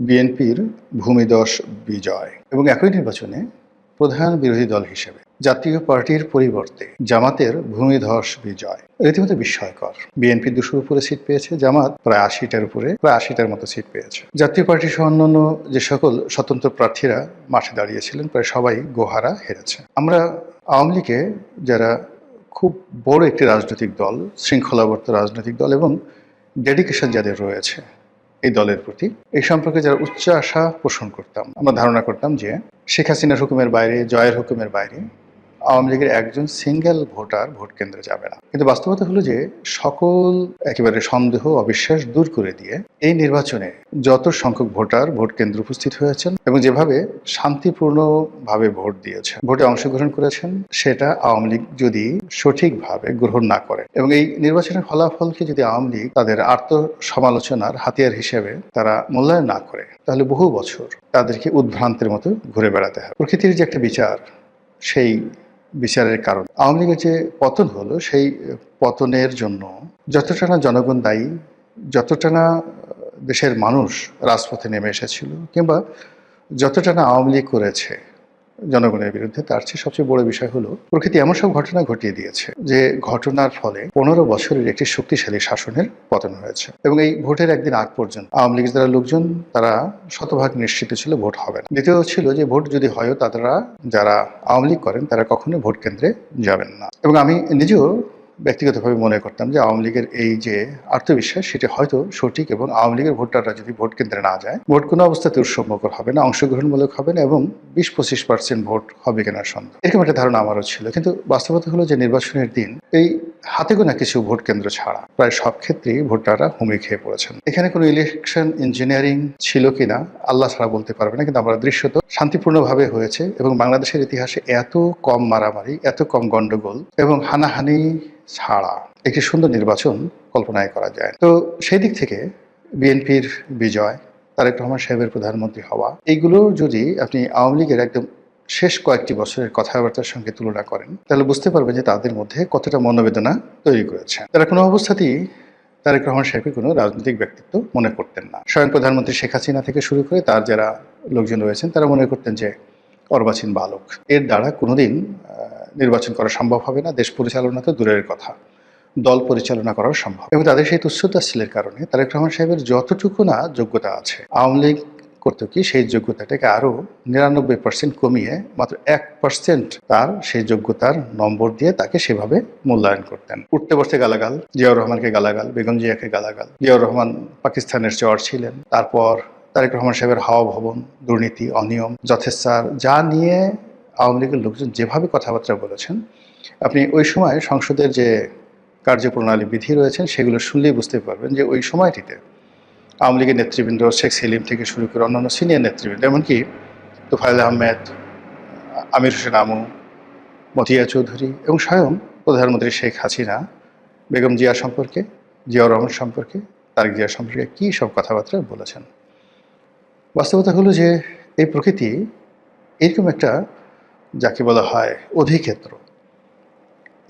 বিএনপির ভূমিধস বিজয় এবং একই নির্বাচনে প্রধান বিরোধী দল হিসেবে জাতীয় পার্টির পরিবর্তে জামাতের ভূমিধস বিজয় রীতিমতো বিস্ময়কর। বিএনপি 200-র উপরে সিট পেয়েছে, জামাত প্রায় 80টার উপরে, প্রায় 80টার মতো সিট পেয়েছে। জাতীয় পার্টি সহ অন্যান্য যে সকল স্বতন্ত্র প্রার্থীরা মাঠে দাঁড়িয়েছিলেন প্রায় সবাই গোহারা হেরেছে। আমরা আওয়ামী লীগে যারা খুব বড় একটি রাজনৈতিক দল, শৃঙ্খলাবদ্ধ রাজনৈতিক দল এবং ডেডিকেশন যাদের রয়েছে এই দলের প্রতি, এই সম্পর্কে যারা উচ্চ আশা পোষণ করতাম, আমরা ধারণা করতাম যে শেখ হাসিনার হুকুমের বাইরে, জয়ের হুকুমের বাইরে আওয়ামী লীগের একজন সিঙ্গেল ভোটার ভোট কেন্দ্রে যাবে না। কিন্তু বাস্তবতা হলো যে সকল একেবারে সন্দেহ অবিশ্বাস দূর করে দিয়ে এই নির্বাচনে যত সংখ্যক ভোটার ভোট কেন্দ্রে উপস্থিত হয়েছেন এবং যেভাবে শান্তিপূর্ণভাবে ভোট দিয়েছেন, ভোটে অংশগ্রহণ করেছেন, সেটা আওয়ামী লীগ যদি সঠিকভাবে গ্রহণ না করে এবং এই নির্বাচনের ফলাফলকে যদি আওয়ামী লীগ তাদের আত্মসমালোচনার হাতিয়ার হিসেবে তারা মূল্যায়ন না করে, তাহলে বহু বছর তাদেরকে উদ্ভ্রান্তের মতো ঘুরে বেড়াতে হয়। প্রকৃতির যে একটা বিচার, সেই বিচারের কারণ আওয়ামী লীগের যে পতন হলো, সেই পতনের জন্য যতটা না জনগণ দায়ী, যতটা না দেশের মানুষ রাজপথে নেমে এসেছিল, কিংবা যতটা না আওয়ামী লীগ করেছে জনগণের বিরুদ্ধে, তার চেয়ে সবচেয়ে বড় বিষয় হলো প্রকৃতি এমন সব ঘটনা ঘটিয়ে দিয়েছে যে ঘটনার ফলে 15 বছরের একটি শক্তিশালী শাসনের পতন হয়েছে। এবং এই ভোটের একদিন আগ পর্যন্ত আওয়ামী লীগের যারা লোকজন তারা শতভাগ নিশ্চিত ছিল ভোট হবে না। দ্বিতীয় ছিল যে ভোট যদি হয়, তারা যারা আওয়ামী লীগ করেন তারা কখনোই ভোট কেন্দ্রে যাবেন না। এবং আমি নিজেও ব্যক্তিগতভাবে মনে করতাম যে আওয়ামী লীগের এই যে আত্মবিশ্বাস, সেটা হয়তো সঠিক এবং আওয়ামী লীগের ভোটাররা যদি ভোট কেন্দ্রে না যায়, ভোট কোনো অবস্থাতে উৎসবমুখর হবে না, অংশগ্রহণমূলক হবে না এবং 20-25% ভোট হবে কিনা সন্দেহ, এরকম একটা ধারণা আমারও ছিল। কিন্তু বাস্তবতা হলো যে নির্বাচনের দিন এই হাতে গোনা কিছু ভোট কেন্দ্র ছাড়া প্রায় সব ক্ষেত্রেই ভোটাররা হুমড়ি খেয়ে পড়েছেন। এখানে কোনো ইলেকশন ইঞ্জিনিয়ারিং ছিল কিনা আল্লাহ ছাড়া বলতে পারবে না, কিন্তু আমরা দৃশ্যত শান্তিপূর্ণভাবে হয়েছে এবং বাংলাদেশের ইতিহাসে এত কম মারামারি, এত কম গন্ডগোল এবং হানাহানি ছাড়া একটি সুন্দর নির্বাচন কল্পনায় করা যায়। তো সেই দিক থেকে বিএনপির বিজয়, তারেক রহমান সাহেবের প্রধানমন্ত্রী হওয়া, এইগুলো যদি আপনি আওয়ামী লীগের একদম শেষ কয়েকটি বছরের কথাবার্তার সঙ্গে তুলনা করেন, তাহলে বুঝতে পারবেন যে তাদের মধ্যে কতটা মনোবেদনা তৈরি করেছে। তারা কোনো অবস্থাতেই তারেক রহমান সাহেবকে কোনো রাজনৈতিক ব্যক্তিত্ব মনে করতেন না। স্বয়ং প্রধানমন্ত্রী শেখ হাসিনা থেকে শুরু করে তার যারা লোকজন রয়েছেন তারা মনে করতেন যে অর্বাচীন বালক, এর দ্বারা কোনোদিন নির্বাচন করা সম্ভব হবে না, দেশ পরিচালনা তো দূরের কথা, দল পরিচালনা করাও সম্ভব। এবং তাদের সেই তুচ্ছতাচ্ছিলের কারণে তারেক রহমান সাহেবের যতটুকু না যোগ্যতা আছে, আওয়ামী লীগ করতো কি সেই যোগ্যতাটাকে আরও 99% কমিয়ে মাত্র 1% তার সেই যোগ্যতার নম্বর দিয়ে তাকে সেভাবে মূল্যায়ন করতেন। উঠতে বসতে গালাগাল, জিয়াউর রহমানকে গালাগাল, বেগম জিয়াকে গালাগাল। জিয়াউর রহমান পাকিস্তানের চর ছিলেন, তারপর তারেক রহমান সাহেবের হাওয়া ভবন, দুর্নীতি, অনিয়ম, যথেচ্ছার, যা নিয়ে আওয়ামী লীগের লোকজন যেভাবে কথাবার্তা বলেছেন, আপনি ওই সময় সংসদের যে কার্যপ্রণালী বিধি রয়েছেন সেগুলো শুনলেই বুঝতে পারবেন যে ওই সময়টিতে আওয়ামী লীগের নেতৃবৃন্দ, শেখ সেলিম থেকে শুরু করে অন্যান্য সিনিয়র নেতৃবৃন্দ, এমনকি তোফায়েল আহমেদ, আমির হোসেন আমু, মতিয়া চৌধুরী এবং স্বয়ং প্রধানমন্ত্রী শেখ হাসিনা বেগম জিয়া সম্পর্কে, জিয়াউর রহমান সম্পর্কে, তারেক জিয়া সম্পর্কে কী সব কথাবার্তা বলেছেন। বাস্তবতা হলো যে এই প্রকৃতি এরকম একটা, যাকে বলা হয় অধিক্ষেত্র,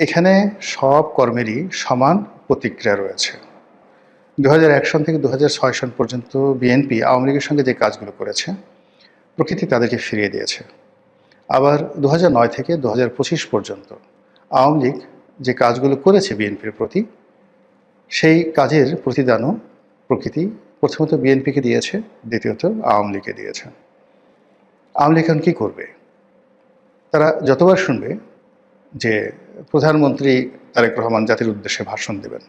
এখানে সব কর্মেরই সমান প্রতিক্রিয়া রয়েছে। 2001 সন থেকে 2006 সন পর্যন্ত বিএনপি আওয়ামী লীগের সঙ্গে যে কাজগুলো করেছে, প্রকৃতি তাদেরকে ফিরিয়ে দিয়েছে। আবার 2009 থেকে 2025 পর্যন্ত আওয়ামী লীগ যে কাজগুলো করেছে বিএনপির প্রতি, সেই কাজের প্রতিদানও প্রকৃতি প্রথমত বিএনপিকে দিয়েছে, দ্বিতীয়ত আওয়ামী লীগকে দিয়েছে। আওয়ামী লীগ এখন কী করবে? তারা যতবার শুনবে যে প্রধানমন্ত্রী তারেক রহমান জাতির উদ্দেশ্যে ভাষণ দেবেন,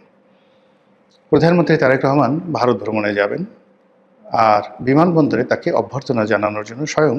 প্রধানমন্ত্রী তারেক রহমান ভারত ভ্রমণে যাবেন, আর বিমানবন্দরে তাকে অভ্যর্থনা জানানোর জন্য স্বয়ং